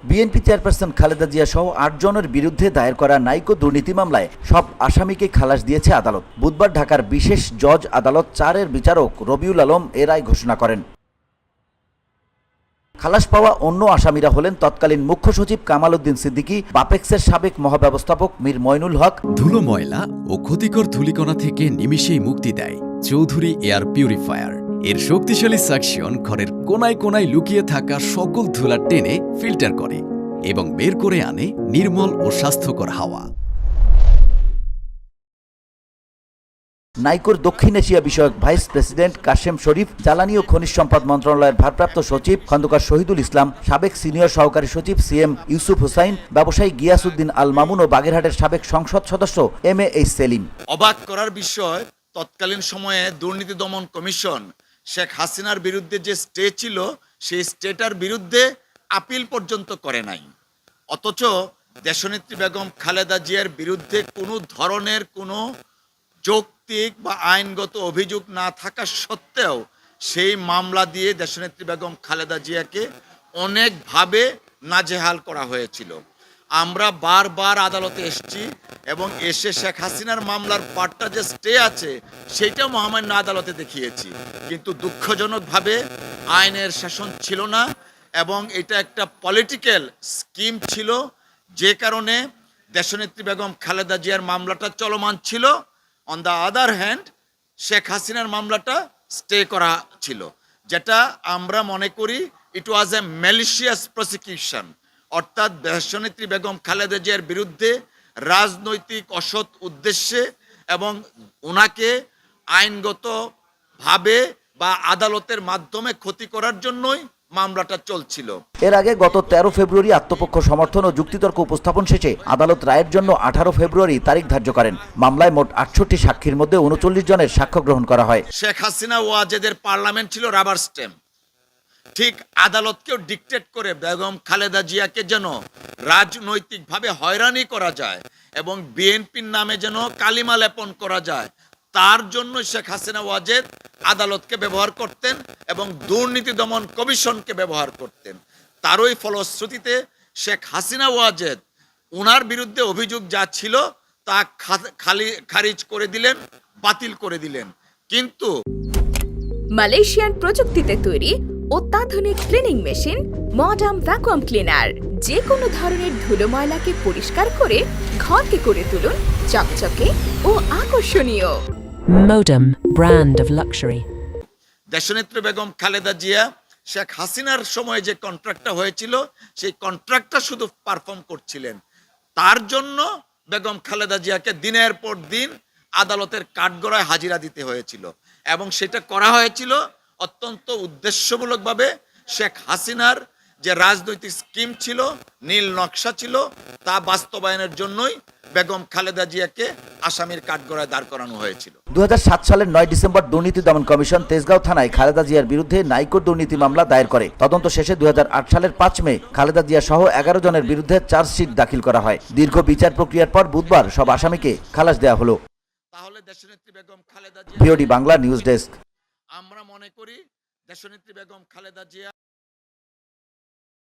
BNP chairperson Khaleda Zia সহ ৮ জনের বিরুদ্ধে দায়ের করা নাইকো দুর্নীতি মামলায় সব আসামিকে খালাস দিয়েছে আদালত। বুধবার ঢাকার বিশেষ জজ আদালত ৪-এর বিচারক রবিউল আলম এ রায় ঘোষণা করেন। খালাস পাওয়া অন্য আসামিরা হলেন তৎকালীন মুখ্য সচিব কামাল উদ্দিন সিদ্দিকী, বাপেক্সের সাবেক মহাব্যবস্থাপক মীর মইনুল হক। ধুলো, ময়লা ও ক্ষতিকর ধূলিকণা থেকে নিমিষেই মুক্তি দেয় চৌধুরী এয়ার পিউরিফায়ার। এর শক্তিশালী সাকশন ঘরের কোনায় কোনায় লুকিয়ে থাকা সকল ধুলা টেনে ফিল্টার করে এবং বের করে আনে নির্মল ও স্বাস্থ্যকর হাওয়া। নাইকোর দক্ষিণ এশিয়া বিষয়ক ভাইস প্রেসিডেন্ট কাশেম শরীফ, জ্বালানি ও খনিজ সম্পদ মন্ত্রণালয়ের ভারপ্রাপ্ত সচিব খন্দকার শহীদুল ইসলাম, সাবেক সিনিয়র সহকারী সচিব সিএম ইউসুফ হুসাইন, ব্যবসায়ী গিয়াসউদ্দিন আল মামুন ও বাগেরহাটের সাবেক সংসদ সদস্য MAH সেলিম। অবাক করার বিষয়, তৎকালীন সময়ে দুর্নীতি দমন কমিশন শেখ হাসিনার বিরুদ্ধে যে স্টে ছিল সেই স্টেটার বিরুদ্ধে আপিল পর্যন্ত করে নাই। অথচ দেশনেত্রী বেগম খালেদা জিয়ার বিরুদ্ধে কোনো ধরনের কোনো যৌক্তিক বা আইনগত অভিযোগ না থাকা সত্ত্বেও সেই মামলা দিয়ে দেশনেত্রী বেগম খালেদা জিয়াকে অনেকভাবে নাজেহাল করা হয়েছিল। আমরা বারবার আদালতে এসেছি এবং এসে শেখ হাসিনার মামলার পার্টটা যে স্টে আছে সেইটাও মহামান্য আদালতে দেখিয়েছি, কিন্তু দুঃখজনকভাবে আইনের শাসন ছিল না এবং এটা একটা পলিটিক্যাল স্কিম ছিল, যে কারণে দেশনেত্রী বেগম খালেদা জিয়ার মামলাটা চলমান ছিল। On the other hand Sheikh হাসিনার মামলাটা স্টে করা ছিল, যেটা আমরা মনে করি ইট ওয়াজ এ ম্যালিশিয়াস প্রসিকিউশন, অর্থাৎ দেশনেত্রী বেগম খালেদা জিয়ার বিরুদ্ধে রাজনৈতিক অসৎ উদ্দেশ্যে এবং ওনাকে আইনগতভাবে বা আদালতের মাধ্যমে ক্ষতি করার জন্যই মামলাটা চলছিল। এর আগে গত 13 ফেব্রুয়ারি আত্মপক্ষ সমর্থন ও যুক্তিতর্ক উপস্থাপন শেষে আদালত রায়ের জন্য 18 ফেব্রুয়ারি তারিখ ধার্য করেন। মামলায় মোট 68 সাক্ষীর মধ্যে 39 জনের সাক্ষ্য গ্রহণ করা হয়। শেখ হাসিনা ওয়াজেদের পার্লামেন্ট ছিল রাবার স্ট্যাম্প, ঠিক আদালতকেও ডিকটেট করে বেগম খালেদা জিয়াকে যেন রাজনৈতিকভাবে হয়রানি করা যায় এবং বিএনপির নামে যেন কালিমা লেপন করা যায়, তার জন্য শেখ হাসিনা ওয়াজেদ আদালতকে ব্যবহার করতেন এবং দুর্নীতি দমন কমিশনকে ব্যবহার করতেন। তারই ফলশ্রুতিতে শেখ হাসিনা ওয়াজেদ ওনার বিরুদ্ধে অভিযোগ যা ছিল তা খারিজ করে দিলেন, বাতিল করে দিলেন। কিন্তু মালয়েশিয়ান প্রযুক্তিতে তৈরি অত্যাধুনিক cleaning machine modern vacuum cleaner যে কোনো ধরনের ধুলো ময়লাকে পরিষ্কার করে ঘরকে করে তুলুন চকচকে ও আকর্ষণীয়। Modem, brand of luxury. দেশনেত্রী বেগম খালেদা জিয়া শেখ হাসিনার সময় যে কন্ট্রাক্টটা হয়েছিল সেই কন্ট্রাক্টটা শুধু পারফর্ম করছিলেন, তার জন্য বেগম খালেদা জিয়াকে দিনের পর দিন আদালতের কাঠগড়ায় হাজিরা দিতে হয়েছিল এবং সেটা করা হয়েছিল অত্যন্ত উদ্দেশ্যমূলকভাবে। শেখ হাসিনার যে রাজনৈতিক স্কিম ছিল, নীল নকশা ছিল, তা বাস্তবায়নের জন্যই বেগম খালেদা জিয়াকে আসামির কাঠগড়ায় দাঁড় করানো হয়েছিল। 2007 সালের 9 ডিসেম্বর দুর্নীতি দমন কমিশন তেজগাঁও থানায় খালেদা জিয়ার বিরুদ্ধে নাইকোর দুর্নীতি মামলা দায়ের করে। তদন্ত শেষে 2008 সালের 5 মে খালেদা জিয়া সহ 11 জনের বিরুদ্ধে চার্জশিট দাখিল করা হয়। দীর্ঘ বিচার প্রক্রিয়ার পর বুধবার সব আসামিকে খালাস দেওয়া হলো। তাহলে দেশনেত্রী Begum Khaleda Zia, VOD Bangla news desk. আমরা মনে করি দেশনেত্রী বেগম খালেদা জিয়া